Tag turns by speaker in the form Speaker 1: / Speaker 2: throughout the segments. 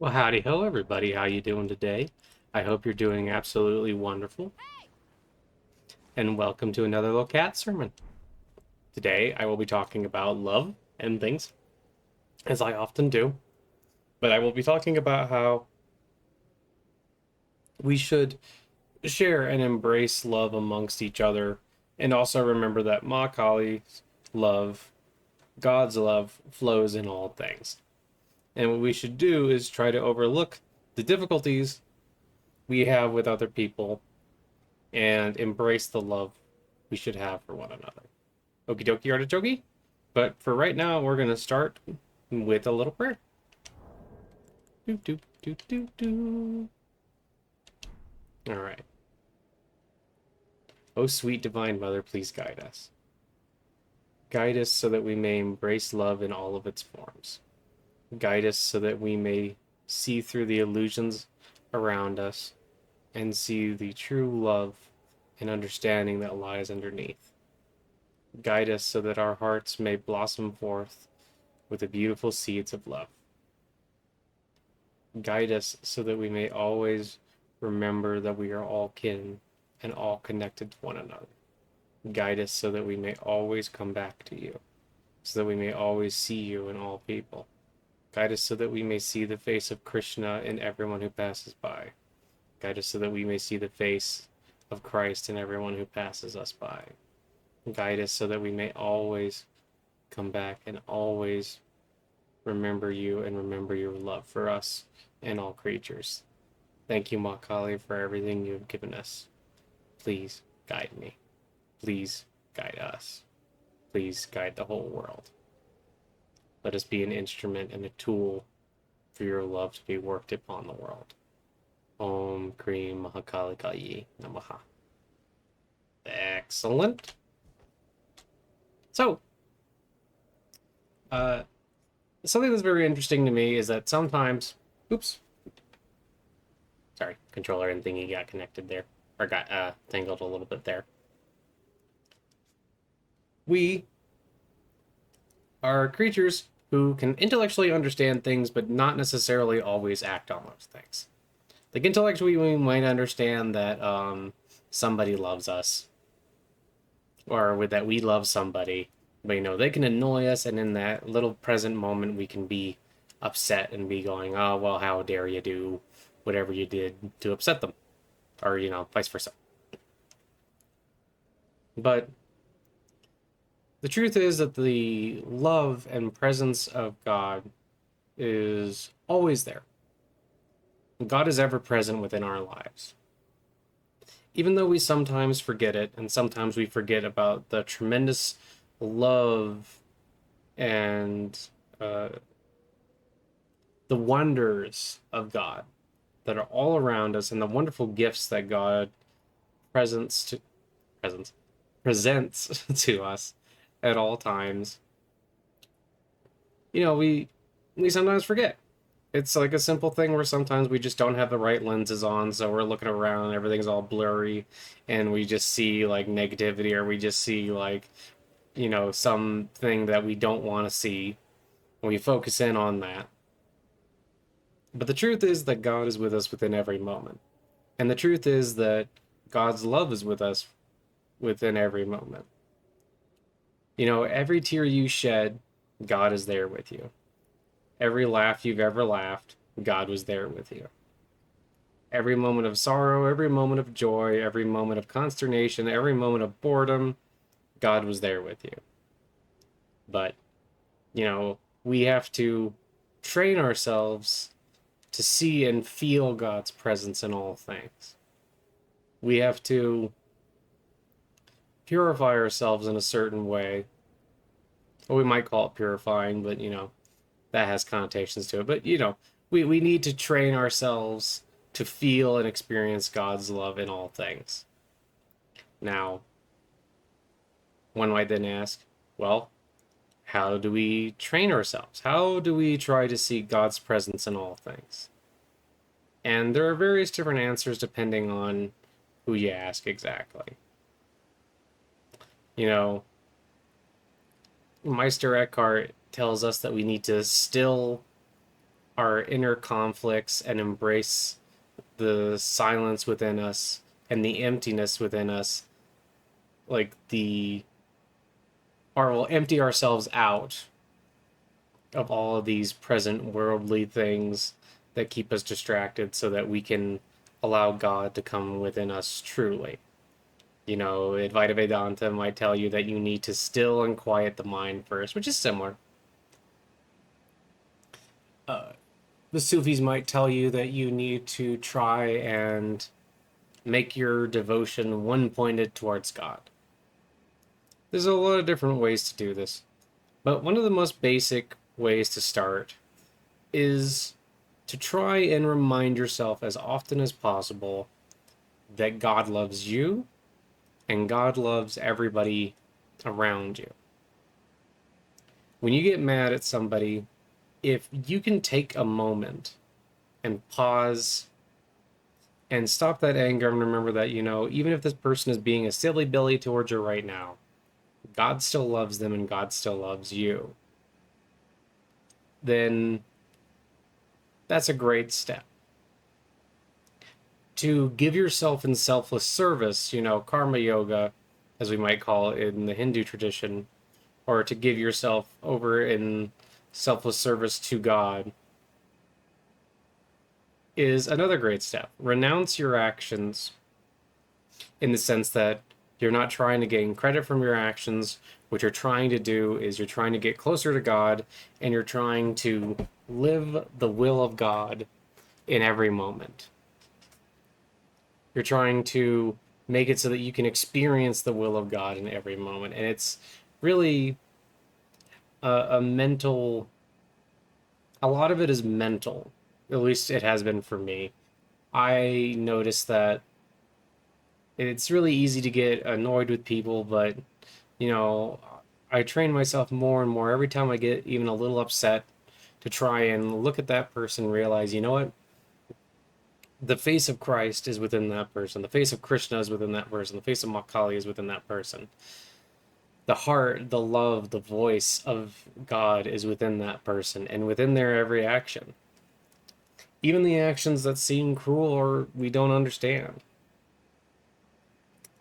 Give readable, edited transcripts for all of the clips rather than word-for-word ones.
Speaker 1: Well, howdy ho, everybody. How you doing today? I hope you're doing absolutely wonderful. And welcome to another little cat sermon. Today, I will be talking about love and things, as I often do. But I will be talking about how we should share and embrace love amongst each other, and also remember that Ma Kali's love, God's love, flows in all things. And what we should do is try to overlook the difficulties we have with other people and embrace the love we should have for one another. Okie dokie artichoke. But for right now, we're going to start with a little prayer. Do, do, do, do, do. All right. Oh, sweet divine mother, please guide us. Guide us so that we may embrace love in all of its forms. Guide us so that we may see through the illusions around us and see the true love and understanding that lies underneath. Guide us so that our hearts may blossom forth with the beautiful seeds of love. Guide us so that we may always remember that we are all kin and all connected to one another. Guide us so that we may always come back to you, so that we may always see you in all people. Guide us so that we may see the face of Krishna in everyone who passes by. Guide us so that we may see the face of Christ in everyone who passes us by. Guide us so that we may always come back and always remember you and remember your love for us and all creatures. Thank you, Ma Kali, for everything you have given us. Please guide me. Please guide us. Please guide the whole world. Let us be an instrument and a tool for your love to be worked upon the world. Om Krim Mahakalikayi Namaha. Excellent. So, something that's very interesting to me is that sometimes, oops, sorry, controller and thingy got connected there, or got tangled a little bit there. We are creatures who can intellectually understand things, but not necessarily always act on those things. Like intellectually, we might understand that somebody loves us, or that we love somebody, but they can annoy us, and in that little present moment, we can be upset and be going, "Oh well, how dare you do whatever you did to upset them," or vice versa. But the truth is that the love and presence of God is always there. God is ever present within our lives. Even though we sometimes forget it, and sometimes we forget about the tremendous love and the wonders of God that are all around us, and the wonderful gifts that God presents to presents presents to us at all times. We sometimes forget. It's like a simple thing where sometimes we just don't have the right lenses on, so we're looking around and everything's all blurry, and we just see like negativity, or we just see like something that we don't want to see, and we focus in on that. But the truth is that God is with us within every moment, and the truth is that God's love is with us within every moment. Every tear you shed, God is there with you. Every laugh you've ever laughed, God was there with you. Every moment of sorrow, every moment of joy, every moment of consternation, every moment of boredom, God was there with you. But, we have to train ourselves to see and feel God's presence in all things. We have to purify ourselves in a certain way. Or we might call it purifying, but, that has connotations to it. But, we need to train ourselves to feel and experience God's love in all things. Now, one might then ask, well, how do we train ourselves? How do we try to see God's presence in all things? And there are various different answers depending on who you ask exactly. Meister Eckhart tells us that we need to still our inner conflicts and embrace the silence within us and the emptiness within us, like the or we'll empty ourselves out of all of these present worldly things that keep us distracted so that we can allow God to come within us truly. You know, Advaita Vedanta might tell you that you need to still and quiet the mind first, which is similar. The Sufis might tell you that you need to try and make your devotion one pointed towards God. There's a lot of different ways to do this, but one of the most basic ways to start is to try and remind yourself as often as possible that God loves you and God loves everybody around you. When you get mad at somebody, if you can take a moment and pause and stop that anger and remember that, you know, even if this person is being a silly Billy towards you right now, God still loves them and God still loves you, then that's a great step. To give yourself in selfless service, you know, karma yoga, as we might call it in the Hindu tradition, or to give yourself over in selfless service to God, is another great step. Renounce your actions in the sense that you're not trying to gain credit from your actions. What you're trying to do is you're trying to get closer to God and you're trying to live the will of God in every moment. You're trying to make it so that you can experience the will of God in every moment. And it's really a mental, a lot of it is mental. At least it has been for me. I noticed that it's really easy to get annoyed with people, but, you know, I train myself more and more every time I get even a little upset to try and look at that person and realize, you know what? The face of Christ is within that person. The face of Krishna is within that person. The face of Makali is within that person. The heart, the love, the voice of God is within that person and within their every action. Even the actions that seem cruel or we don't understand.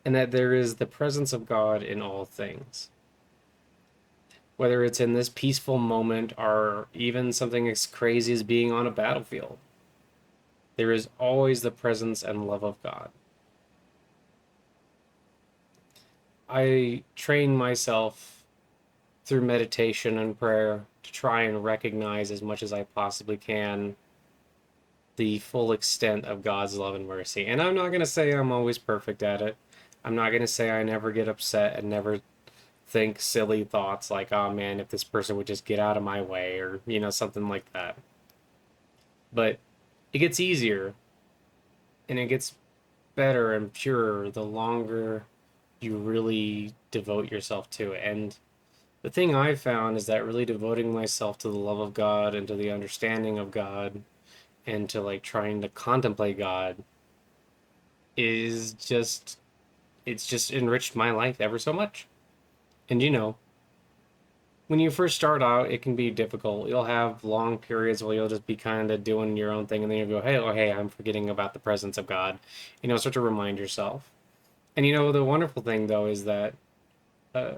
Speaker 1: And that there is the presence of God in all things. Whether it's in this peaceful moment or even something as crazy as being on a battlefield, there is always the presence and love of God. I train myself through meditation and prayer to try and recognize as much as I possibly can the full extent of God's love and mercy. And I'm not going to say I'm always perfect at it. I'm not going to say I never get upset and never think silly thoughts like, oh man, if this person would just get out of my way, or, you know, something like that. But it gets easier and it gets better and purer the longer you really devote yourself to it. And the thing I've found is that really devoting myself to the love of God and to the understanding of God and to like trying to contemplate God is just, it's just enriched my life ever so much. And you know, when you first start out, it can be difficult. You'll have long periods where you'll just be kind of doing your own thing, and then you'll go, hey, oh, hey, I'm forgetting about the presence of God. You know, start to remind yourself. And you know, the wonderful thing, though, is that uh,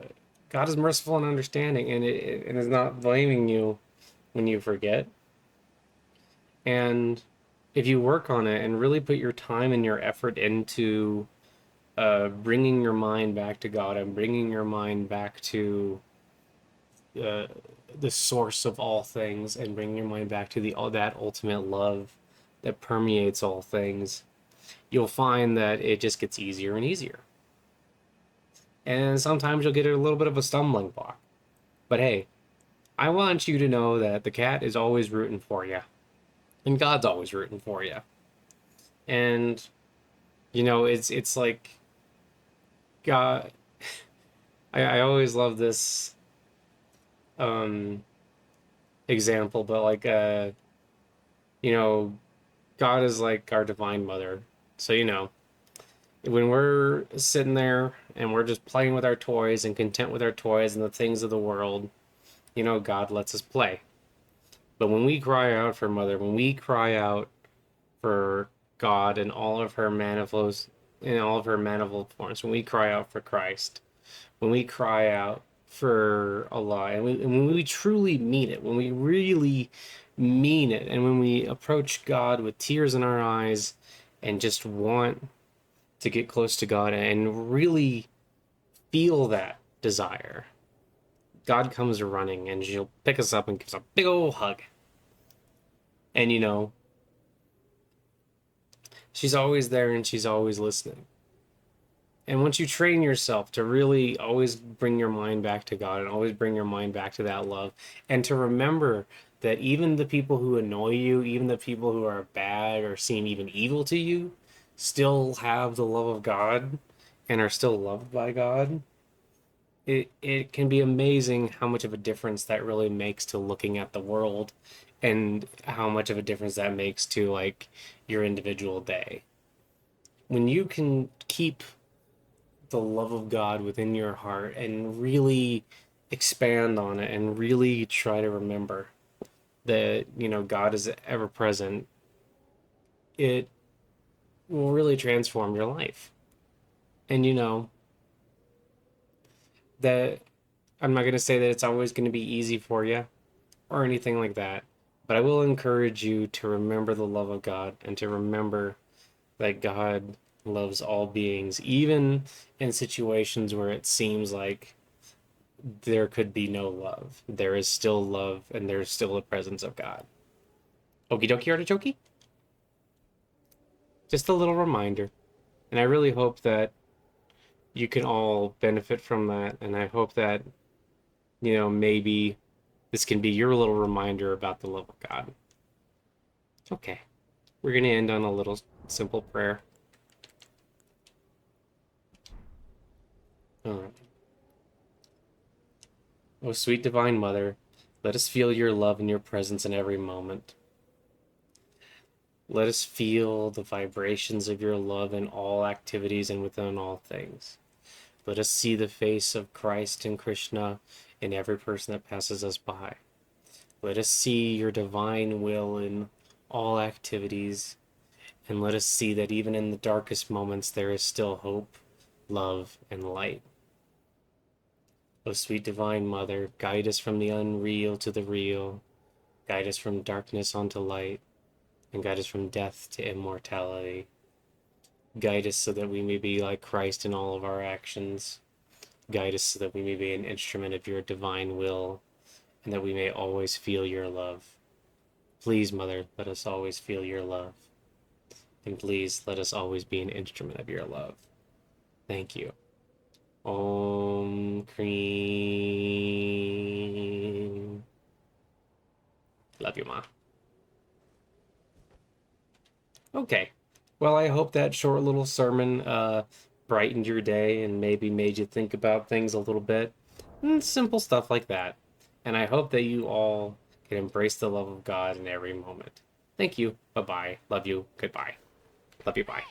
Speaker 1: God is merciful and understanding, and is not blaming you when you forget. And if you work on it and really put your time and your effort into bringing your mind back to God and bringing your mind back to uh, the source of all things and bringing your mind back to the all that ultimate love that permeates all things, you'll find that it just gets easier and easier. And sometimes you'll get a little bit of a stumbling block. But hey, I want you to know that the cat is always rooting for you, and God's always rooting for you. And you know, it's like God. I always love this um, example, but like you know, God is like our divine mother. So you know, when we're sitting there and we're just playing with our toys and content with our toys and the things of the world, you know, God lets us play. But when we cry out for Mother, when we cry out for God and all of her manifolds, in all of her manifold forms, when we cry out for Christ, when we cry out for Allah, and when we truly mean it, when we really mean it, and when we approach God with tears in our eyes and just want to get close to God and really feel that desire, God comes running and she'll pick us up and gives a big old hug. And she's always there and she's always listening. And once you train yourself to really always bring your mind back to God and always bring your mind back to that love, and to remember that even the people who annoy you, even the people who are bad or seem even evil to you, still have the love of God and are still loved by God, it can be amazing how much of a difference that really makes to looking at the world, and how much of a difference that makes to like your individual day. When you can keep the love of God within your heart and really expand on it and really try to remember that, God is ever present, it will really transform your life. And that I'm not going to say that it's always going to be easy for you or anything like that, but I will encourage you to remember the love of God and to remember that God loves all beings, even in situations where it seems like there could be no love. There is still love and there's still the presence of God. Okie dokie artichoke? Just a little reminder. And I really hope that you can all benefit from that. And I hope that, maybe this can be your little reminder about the love of God. Okay. We're going to end on a little simple prayer. All right. Oh, sweet Divine Mother, let us feel your love and your presence in every moment. Let us feel the vibrations of your love in all activities and within all things. Let us see the face of Christ and Krishna in every person that passes us by. Let us see your divine will in all activities, and let us see that even in the darkest moments there is still hope, love, and light. O sweet Divine Mother, guide us from the unreal to the real, guide us from darkness onto light, and guide us from death to immortality. Guide us so that we may be like Christ in all of our actions. Guide us so that we may be an instrument of your divine will, and that we may always feel your love. Please, Mother, let us always feel your love. And please let us always be an instrument of your love. Thank you. Om Cream. Love you, Ma. Okay. Well, I hope that short little sermon brightened your day and maybe made you think about things a little bit. Simple stuff like that. And I hope that you all can embrace the love of God in every moment. Thank you. Bye bye. Love you. Goodbye. Love you. Bye.